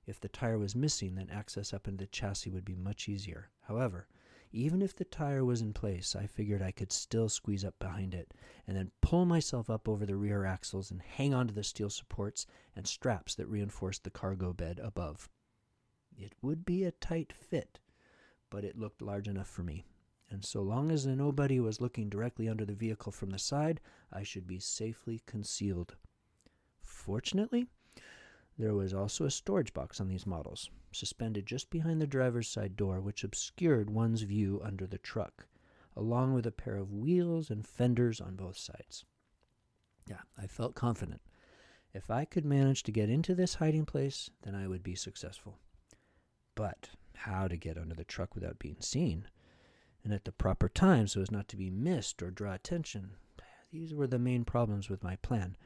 If the tire was missing, then access up into the chassis would be much easier. However, even if the tire was in place, I figured I could still squeeze up behind it and then pull myself up over the rear axles and hang onto the steel supports and straps that reinforced the cargo bed above. It would be a tight fit, but it looked large enough for me, and so long as nobody was looking directly under the vehicle from the side, I should be safely concealed. Fortunately, there was also a storage box on these models, suspended just behind the driver's side door, which obscured one's view under the truck, along with a pair of wheels and fenders on both sides. Yeah, I felt confident. If I could manage to get into this hiding place, then I would be successful. But how to get under the truck without being seen, and at the proper time so as not to be missed or draw attention, these were the main problems with my plan,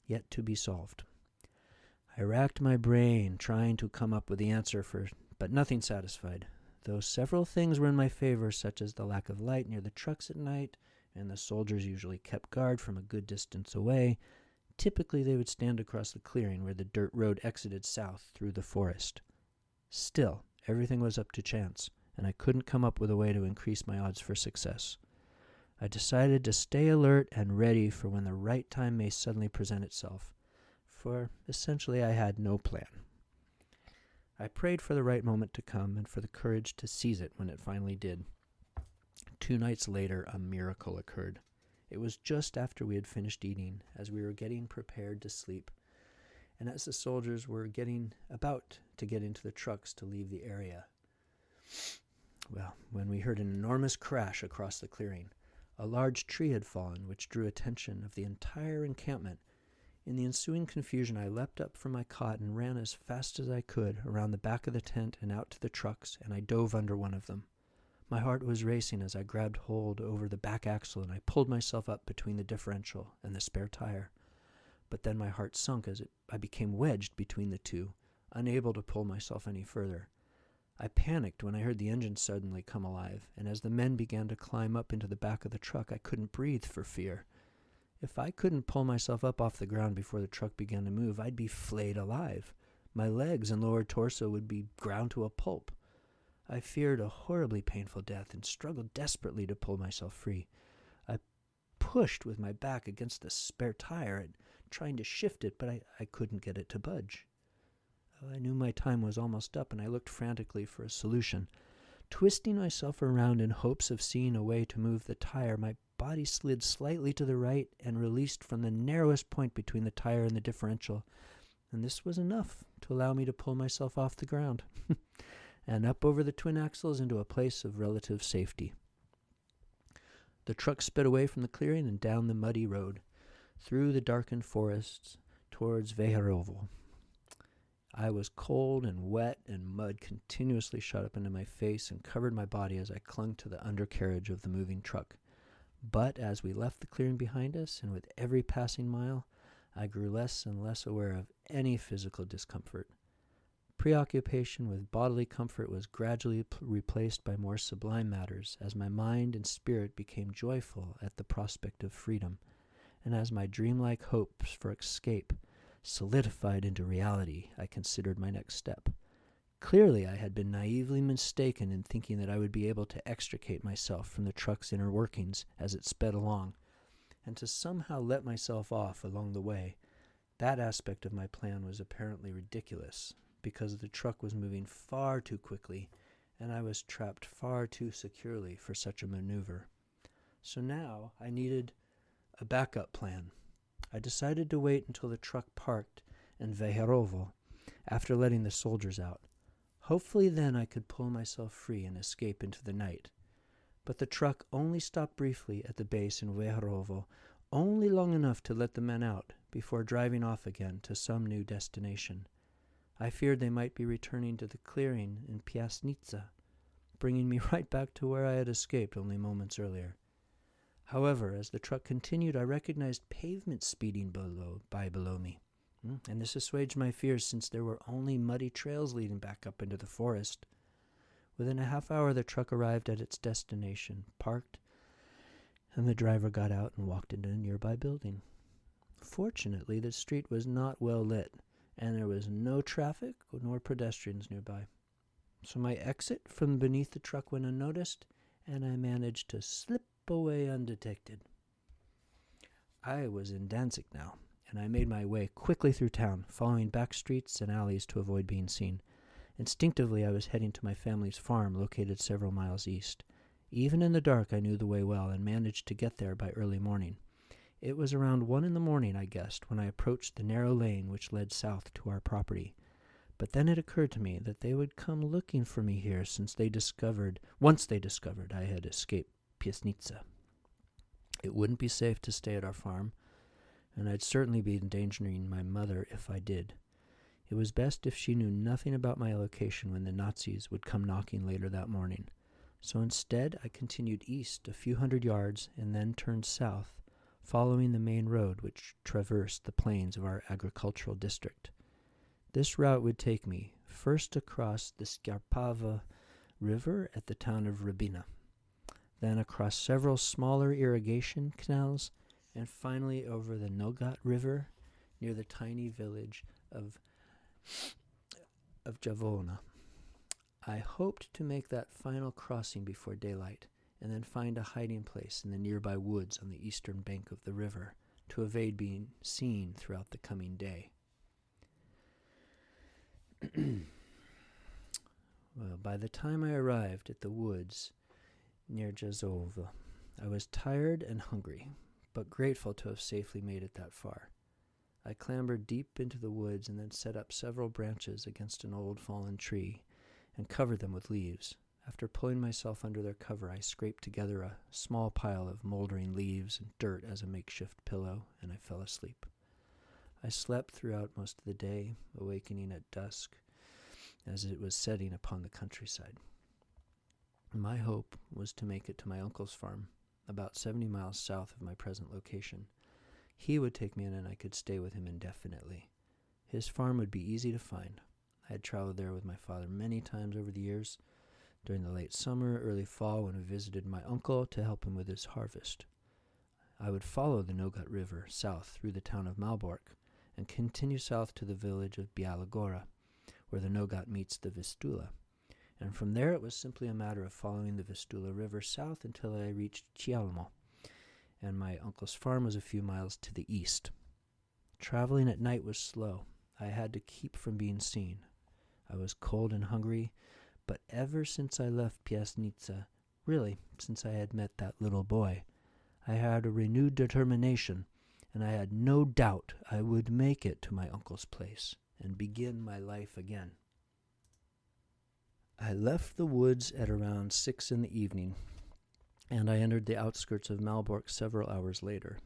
yet to be solved. I racked my brain trying to come up with the answer, but nothing satisfied. Though several things were in my favor, such as the lack of light near the trucks at night, and the soldiers usually kept guard from a good distance away, Typically, they would stand across the clearing where the dirt road exited south through the forest. Still, everything was up to chance, and I couldn't come up with a way to increase my odds for success. I decided to stay alert and ready for when the right time may suddenly present itself, for essentially I had no plan. I prayed for the right moment to come and for the courage to seize it when it finally did. 2 nights later, a miracle occurred. It was just after we had finished eating, as we were getting prepared to sleep, and as the soldiers were about to get into the trucks to leave the area. Well, when we heard an enormous crash across the clearing, a large tree had fallen, which drew attention of the entire encampment. In the ensuing confusion, I leapt up from my cot and ran as fast as I could around the back of the tent and out to the trucks, and I dove under one of them. My heart was racing as I grabbed hold over the back axle and I pulled myself up between the differential and the spare tire. But then my heart sunk as I became wedged between the two, unable to pull myself any further. I panicked when I heard the engine suddenly come alive, and as the men began to climb up into the back of the truck, I couldn't breathe for fear. If I couldn't pull myself up off the ground before the truck began to move, I'd be flayed alive. My legs and lower torso would be ground to a pulp. I feared a horribly painful death and struggled desperately to pull myself free. I pushed with my back against the spare tire and trying to shift it, but I couldn't get it to budge. I knew my time was almost up, and I looked frantically for a solution. Twisting myself around in hopes of seeing a way to move the tire, my body slid slightly to the right and released from the narrowest point between the tire and the differential, and this was enough to allow me to pull myself off the ground and up over the twin axles into a place of relative safety. The truck sped away from the clearing and down the muddy road, through the darkened forests, towards Vejerovo. I was cold and wet, and mud continuously shot up into my face and covered my body as I clung to the undercarriage of the moving truck. But as we left the clearing behind us, and with every passing mile, I grew less and less aware of any physical discomfort. Preoccupation with bodily comfort was gradually replaced by more sublime matters, as my mind and spirit became joyful at the prospect of freedom, and as my dreamlike hopes for escape solidified into reality, I considered my next step. Clearly, I had been naively mistaken in thinking that I would be able to extricate myself from the truck's inner workings as it sped along, and to somehow let myself off along the way. That aspect of my plan was apparently ridiculous, because the truck was moving far too quickly, and I was trapped far too securely for such a maneuver. So now I needed a backup plan. I decided to wait until the truck parked in Vejerovo, after letting the soldiers out. Hopefully then I could pull myself free and escape into the night. But the truck only stopped briefly at the base in Vejerovo, only long enough to let the men out before driving off again to some new destination. I feared they might be returning to the clearing in Piasnica, bringing me right back to where I had escaped only moments earlier. However, as the truck continued, I recognized pavement speeding below me, and this assuaged my fears since there were only muddy trails leading back up into the forest. Within a half hour, the truck arrived at its destination, parked, and the driver got out and walked into a nearby building. Fortunately, the street was not well lit, and there was no traffic nor pedestrians nearby. So my exit from beneath the truck went unnoticed, and I managed to slip away undetected. I was in Danzig now, and I made my way quickly through town, following back streets and alleys to avoid being seen. Instinctively, I was heading to my family's farm, located several miles east. Even in the dark, I knew the way well and managed to get there by early morning. It was around 1 a.m, I guessed, when I approached the narrow lane which led south to our property. But then it occurred to me that they would come looking for me here once they discovered I had escaped Piasnica. It wouldn't be safe to stay at our farm, and I'd certainly be endangering my mother if I did. It was best if she knew nothing about my location when the Nazis would come knocking later that morning. So instead, I continued east a few hundred yards and then turned south, following the main road which traversed the plains of our agricultural district. This route would take me first across the Scarpava River at the town of Ribina, then across several smaller irrigation canals, and finally over the Nogat River near the tiny village of Javona. I hoped to make that final crossing before daylight, and then find a hiding place in the nearby woods on the eastern bank of the river to evade being seen throughout the coming day. Well, by the time I arrived at the woods near Jazova, I was tired and hungry, but grateful to have safely made it that far. I clambered deep into the woods and then set up several branches against an old fallen tree and covered them with leaves. After pulling myself under their cover, I scraped together a small pile of moldering leaves and dirt as a makeshift pillow, and I fell asleep. I slept throughout most of the day, awakening at dusk as it was setting upon the countryside. My hope was to make it to my uncle's farm, about 70 miles south of my present location. He would take me in and I could stay with him indefinitely. His farm would be easy to find. I had traveled there with my father many times over the years, during the late summer, early fall, when I visited my uncle to help him with his harvest. I would follow the Nogat River south through the town of Malbork and continue south to the village of Bialagora, where the Nogat meets the Vistula. And from there it was simply a matter of following the Vistula River south until I reached Chialmo, and my uncle's farm was a few miles to the east. Traveling at night was slow. I had to keep from being seen. I was cold and hungry, but ever since I left Piasnica, really, since I had met that little boy, I had a renewed determination, and I had no doubt I would make it to my uncle's place and begin my life again. I left the woods at around 6 in the evening, and I entered the outskirts of Malbork several hours later.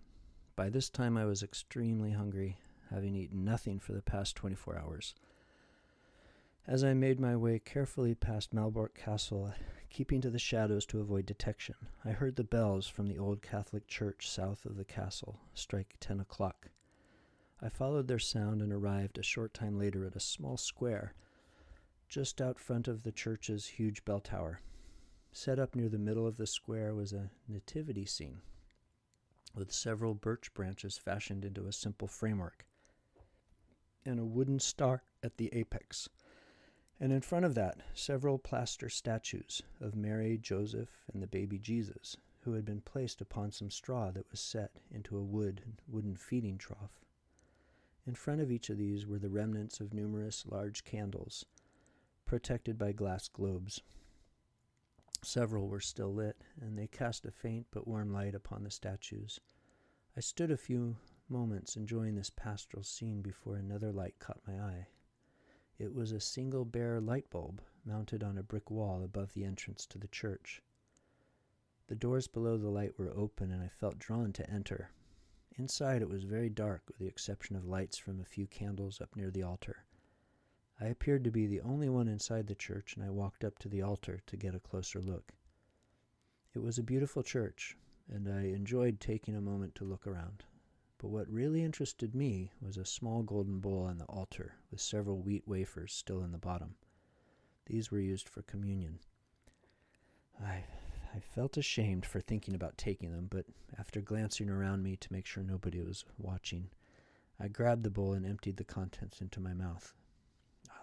By this time I was extremely hungry, having eaten nothing for the past 24 hours. As I made my way carefully past Malbork Castle, keeping to the shadows to avoid detection, I heard the bells from the old Catholic church south of the castle strike 10 o'clock. I followed their sound and arrived a short time later at a small square just out front of the church's huge bell tower. Set up near the middle of the square was a nativity scene with several birch branches fashioned into a simple framework and a wooden star at the apex. And in front of that, several plaster statues of Mary, Joseph, and the baby Jesus, who had been placed upon some straw that was set into a wooden feeding trough. In front of each of these were the remnants of numerous large candles, protected by glass globes. Several were still lit, and they cast a faint but warm light upon the statues. I stood a few moments enjoying this pastoral scene before another light caught my eye. It was a single bare light bulb mounted on a brick wall above the entrance to the church. The doors below the light were open, and I felt drawn to enter. Inside it was very dark, with the exception of lights from a few candles up near the altar. I appeared to be the only one inside the church, and I walked up to the altar to get a closer look. It was a beautiful church, and I enjoyed taking a moment to look around. But what really interested me was a small golden bowl on the altar with several wheat wafers still in the bottom. These were used for communion. I felt ashamed for thinking about taking them, but after glancing around me to make sure nobody was watching, I grabbed the bowl and emptied the contents into my mouth.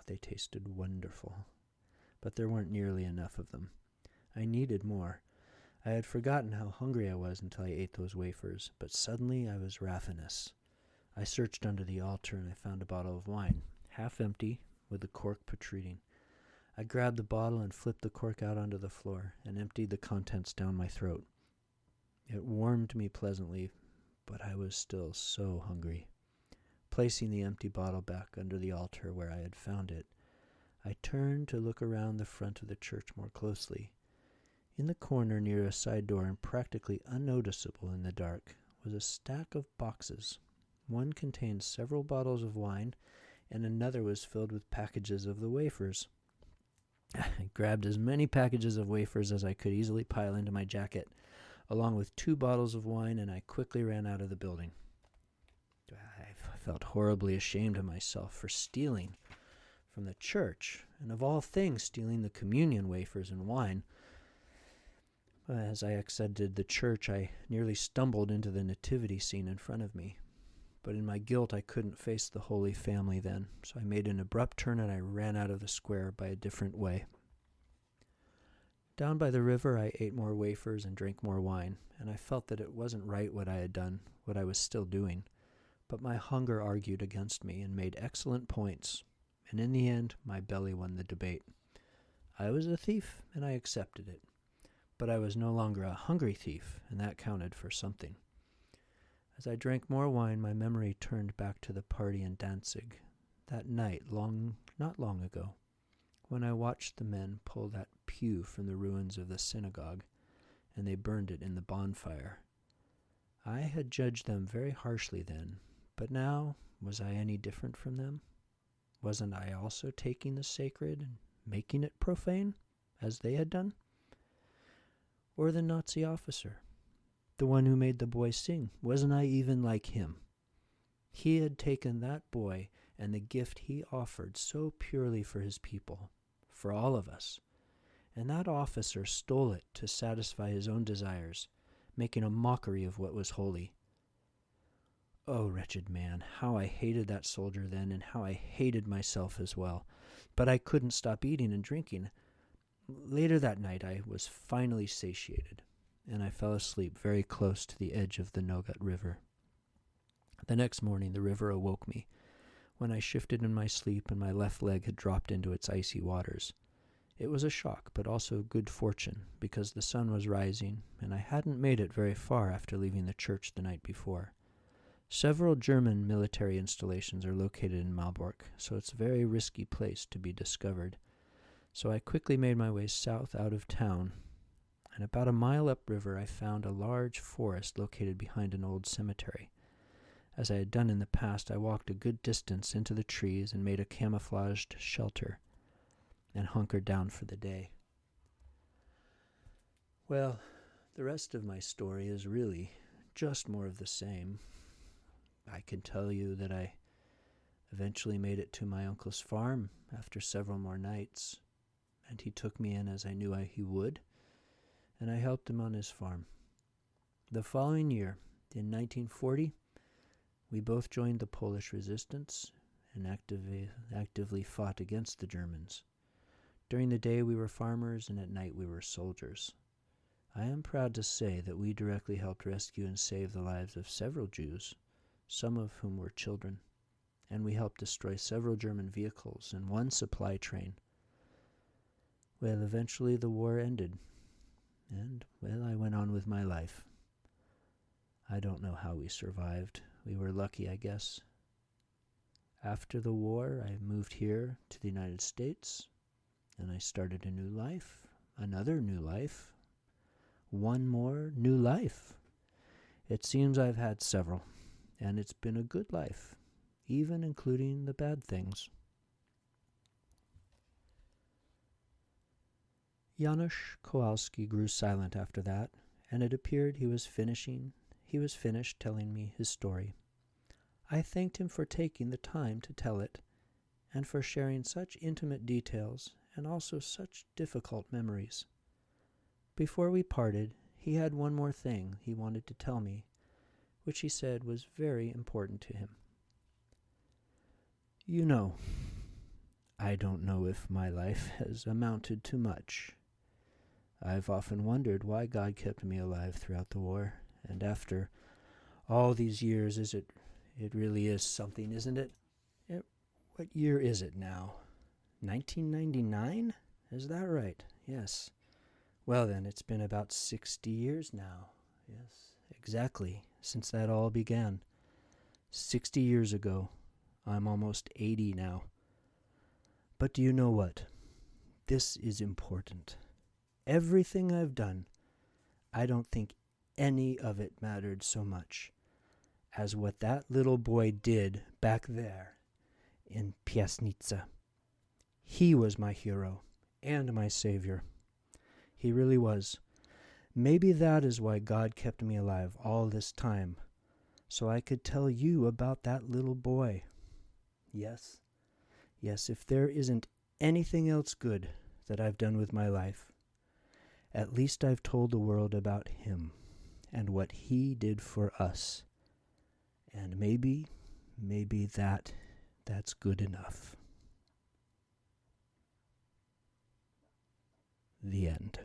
They tasted wonderful, but there weren't nearly enough of them. I needed more. I had forgotten how hungry I was until I ate those wafers, but suddenly I was ravenous. I searched under the altar and I found a bottle of wine, half empty, with the cork protruding. I grabbed the bottle and flipped the cork out onto the floor and emptied the contents down my throat. It warmed me pleasantly, but I was still so hungry. Placing the empty bottle back under the altar where I had found it, I turned to look around the front of the church more closely. In the corner near a side door and practically unnoticeable in the dark was a stack of boxes. One contained several bottles of wine, and another was filled with packages of the wafers. I grabbed as many packages of wafers as I could easily pile into my jacket, along with 2 bottles of wine, and I quickly ran out of the building. I felt horribly ashamed of myself for stealing from the church, and of all things, stealing the communion wafers and wine. As I exited the church, I nearly stumbled into the nativity scene in front of me. But in my guilt, I couldn't face the Holy Family then, so I made an abrupt turn and I ran out of the square by a different way. Down by the river, I ate more wafers and drank more wine, and I felt that it wasn't right what I had done, what I was still doing. But my hunger argued against me and made excellent points, and in the end, my belly won the debate. I was a thief, and I accepted it. But I was no longer a hungry thief, and that counted for something. As I drank more wine, my memory turned back to the party in Danzig, that night not long ago, when I watched the men pull that pew from the ruins of the synagogue, and they burned it in the bonfire. I had judged them very harshly then, but now, was I any different from them? Wasn't I also taking the sacred and making it profane, as they had done? Or the Nazi officer, the one who made the boy sing, wasn't I even like him? He had taken that boy and the gift he offered so purely for his people, for all of us, and that officer stole it to satisfy his own desires, making a mockery of what was holy. Oh, wretched man, how I hated that soldier then, and how I hated myself as well. But I couldn't stop eating and drinking. Later that night I was finally satiated, and I fell asleep very close to the edge of the Nogat River. The next morning the river awoke me, when I shifted in my sleep and my left leg had dropped into its icy waters. It was a shock, but also good fortune, because the sun was rising, and I hadn't made it very far after leaving the church the night before. Several German military installations are located in Malbork, so it's a very risky place to be discovered. So I quickly made my way south out of town, and about a mile upriver I found a large forest located behind an old cemetery. As I had done in the past, I walked a good distance into the trees and made a camouflaged shelter, and hunkered down for the day. Well, the rest of my story is really just more of the same. I can tell you that I eventually made it to my uncle's farm after several more nights, and he took me in as I knew he would, and I helped him on his farm. The following year, in 1940, we both joined the Polish resistance and actively fought against the Germans. During the day we were farmers, and at night we were soldiers. I am proud to say that we directly helped rescue and save the lives of several Jews, some of whom were children, and we helped destroy several German vehicles and one supply train. Well, eventually the war ended, and, well, I went on with my life. I don't know how we survived. We were lucky, I guess. After the war, I moved here to the United States, and I started a new life, another new life, one more new life. It seems I've had several, and it's been a good life, even including the bad things. Janusz Kowalski grew silent after that, and it appeared he was finished telling me his story. I thanked him for taking the time to tell it, and for sharing such intimate details and also such difficult memories. Before we parted, he had one more thing he wanted to tell me, which he said was very important to him. You know, I don't know if my life has amounted to much. I've often wondered why God kept me alive throughout the war, and after all these years, it really is something, isn't it? What year is it now? 1999? Is that right? Yes. Well then, it's been about 60 years now. Yes, exactly, since that all began. 60 years ago. I'm almost 80 now. But do you know what? This is important. Everything I've done, I don't think any of it mattered so much as what that little boy did back there in Piasnica. He was my hero and my savior. He really was. Maybe that is why God kept me alive all this time, so I could tell you about that little boy. Yes, if there isn't anything else good that I've done with my life, at least I've told the world about him and what he did for us. And maybe that's good enough. The end.